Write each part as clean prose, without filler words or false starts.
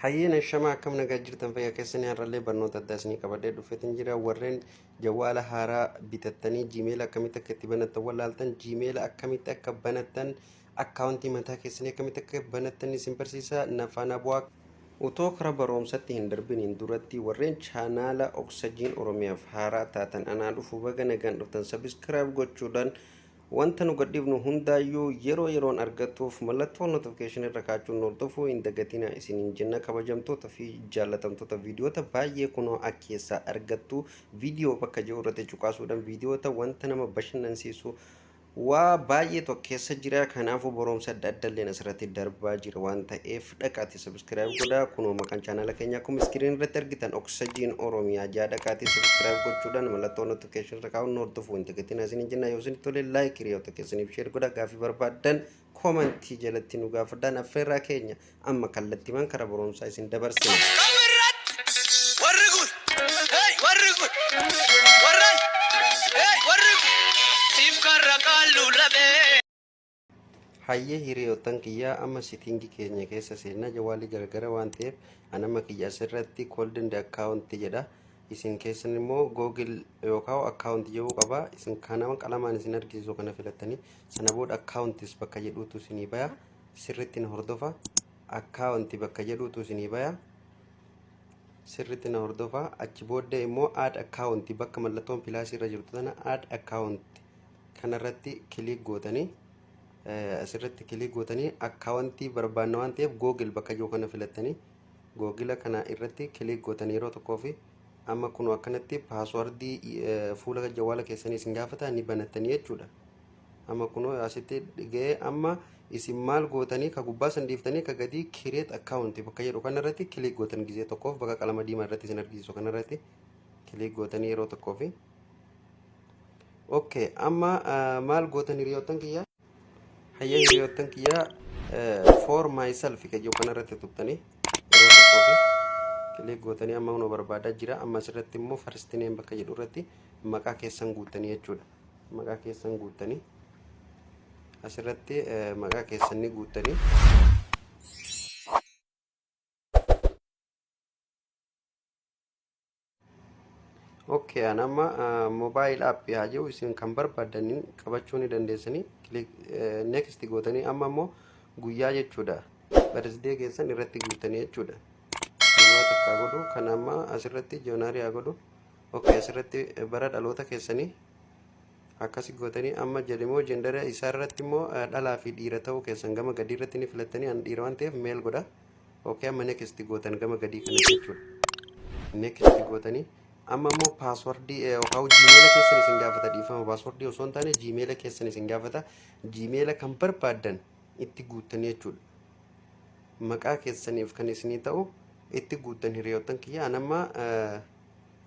Hayyeen shamaa akkam nagaa jirtan fayyaa keessanii har'allee barnoota addaa isinii qabadhee dhufeetiin jira. Warreen jawwaala haaraa bitattanii jiimeela akkamitti akka itti banattan wallaaltan jiimeela akkamitti akka banattan akkaawuntii mataa keessanii akkamitti akka banattan isin barsiisa. Nafaana bu'aa utoo karaa barumsatti hin darbiniin duratti warreen chaanaala Oksijiin Oromiyaaf haaraa taatan anaa dhufu baga nagaan dhuftan sabiskiraayib gochuudhaan wanta nu gadhiifnu hundaayyuu yeroo yeroon argatuuf mallattoo notifiikeeshinii irra kaachuun hordofuu hin dagatinaa isiniin jenna. Kabajamtoota fi jaallatamtoota viidiyoota baay'ee kunoo akka keessaa argattu viidiyoo bakka jiru irratti cuqaasuudhaan viidiyoota wanta nama bashannansiisu waa baay'ee tokko keessa jira. Kanaafuu barumsa adda addaa illee asirratti darbaa jira waan ta'eef dhaqaatii sabiskiraayib godhaa. Kunoo maqaan chaanaala keenyaa akkuma iskiriin irratti argitan Oksijiin Oromiyaa jaa dhaqaatii sabiskiraayib gochuudhaan mallattoo notifiikeeshinii irra kaa'uun hordofuu hin dagatinaa isiniin jenna. Yoo isin tole laayik hiriyoota keessaniif sheer godhaa. Gaaffii barbaadan koomentii jalatti nu gaafadhaan affeerraa keenya amma kallattiimaan karaa barumsaa isin dabarsina. Hayyee hiriyoottan kiyyaa amma sitingii keenya keessa seenaa jawwaalii gargara waan ta'eef anama kiyya asirratti kooldendi akkaawuntii jedha. Isin keessan immoo googil yookaan akkaawuntii jedhu qaba. Isin kanama qalamaan isin argisiisu kana filattanii sana booda akkaawuntiis bakka jedhuutu isinii baya. Sirriitti na hordofa. Akkaawuntii bakka jedhuutu isinii baya. Sirriitti na hordofa. Achi booda immoo add akkaawuntii bakka mallattoon pilaasii irra jirtu tana add akkaawuntii kanarratti kiliik gootanii asirratti kiliik gootanii akkaawuntii barbaanna waan ta'eef googil bakka jiru kana filattanii googila kana irratti kiliik gootanii yeroo tokkoo fi amma kun akkanatti paaswordii fuula jawwaala keessanii isin gaafata ni banattanii jechuudha. Amma kun asitti ga'ee amma isin maal gootanii ka gubbaa san dhiiftanii ka gadi kireet akkaawuntii bakka jedhu kanarratti kiliik gootan gizee tokkoof bakka qalama diimaa irratti isin argisiisu kanarratti kiliik gootanii yeroo tokkoo fi okay amma maal gootan hiriyoottan kiyyaa hayyee hiriyoottan kiyyaa for myself ka jiru kanarratti tuttanii yeroo tokkoo fi kiliik gootanii amma hunoo barbaadaa jira. Amma asirratti immoo first name bakka jedhu irratti maqaa keessan guuttanii jechuudha. Maqaa keessan guuttanii asirratti maqaa keessanii guuttanii okay anama mobile app yaa jiru isin kan barbaadaniin qabachuu ni dandeessanii kiliik next gootanii amma immoo guyyaa jechuudha birthday keessan irratti guuttanii jechuudha. Guyyaa takka godhu kan amma asirratti joonaariyaa godhu okay asirratti bara dhaloota keessanii akkasi gootanii amma jedhamoo jendera isaa irratti immoo dhalaa fi dhiira ta'uu keessan gama gadii irratti ni filattanii an dhiira waan ta'eef meel godha. Okay amma next gootan gama gadii kana jechuudha. Next gootanii amma immoo paaswordii yookaan jiimeela keessan isin gaafata dhiifama paaswordii osoo hin taane jiimeela keessan isin gaafata jiimeela kan barbaadan itti guuttanii jechuudha. Maqaa keessaniif kan isinii ta'u itti guuttan hiriyoottan kiyya anamma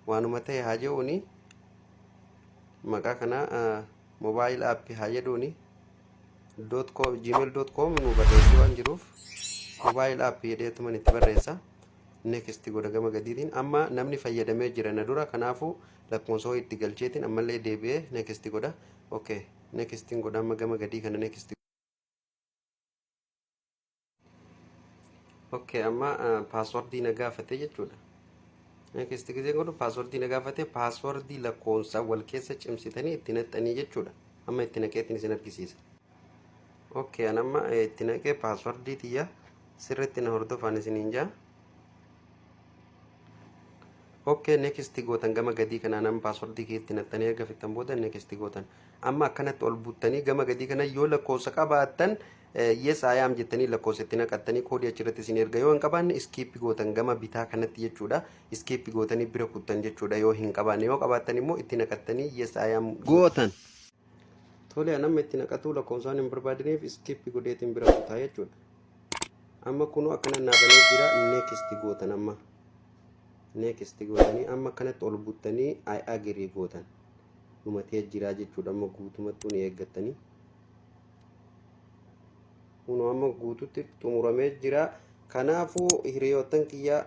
waanuma ta'e haa jedhuuni maqaa kana mobile app haa jedhuuni gmail.com nu barreessuu waan jiruuf mobile app jedheetuman itti barreessa. Next godha gama gadiitiin amma namni fayyadamee jira na dura kanaafuu lakkoofsa itti galcheetiin ammallee deebi'ee next godha. Okay next godha amma gama gadii kana next. Okay amma paaswordii na gaafate jechuudha. Next gisee godhu paaswordii na gaafate paaswordii lakkoofsa wal keessa cimsitanii itti naqxanii jechuudha. Amma itti naqeetiin isin argisiisa. Okay anamma itti naqee paaswordii tiyya sirriitti na hordofaan isiniin jaa. Okay next gootan gama gadii kana nam paaswordii keetti naqxanii erga fixan booda next gootan amma akkanatti ol buttanii gama gadii kana yoo lakkoofsa qabaattan yes I am jettanii lakkoofsa itti naqattanii koodii achirratti isin erga yoo hin qabaanne skip gootan gama bitaa kanatti jechuudha. Skip gootanii bira kuttan jechuudha yoo hin qabaanne yoo qabaattan immoo itti naqattanii yes I am gootan. Tole anamma itti naqatu lakkoofsaan hin barbaadneef skip godheetiin bira kutaa jechuudha. Amma kunoo akkana naabanee jira next gootan amma. Next gootanii amma kanatti ol buttanii I agree gootan dhumatee jira jechuudha. Amma guutumatti ni eeggatanii kunoo amma guututti xumuramee jira. Kanaafuu hiriyoottan kiyya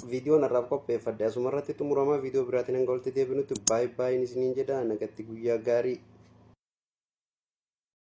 viidiyoon irraa qopheeffadhe asumarratti xumurama. Viidiyoo biraatiin hanga walitti deebinutti baay baay isiniin jedha. Nagatti guyyaa gaarii.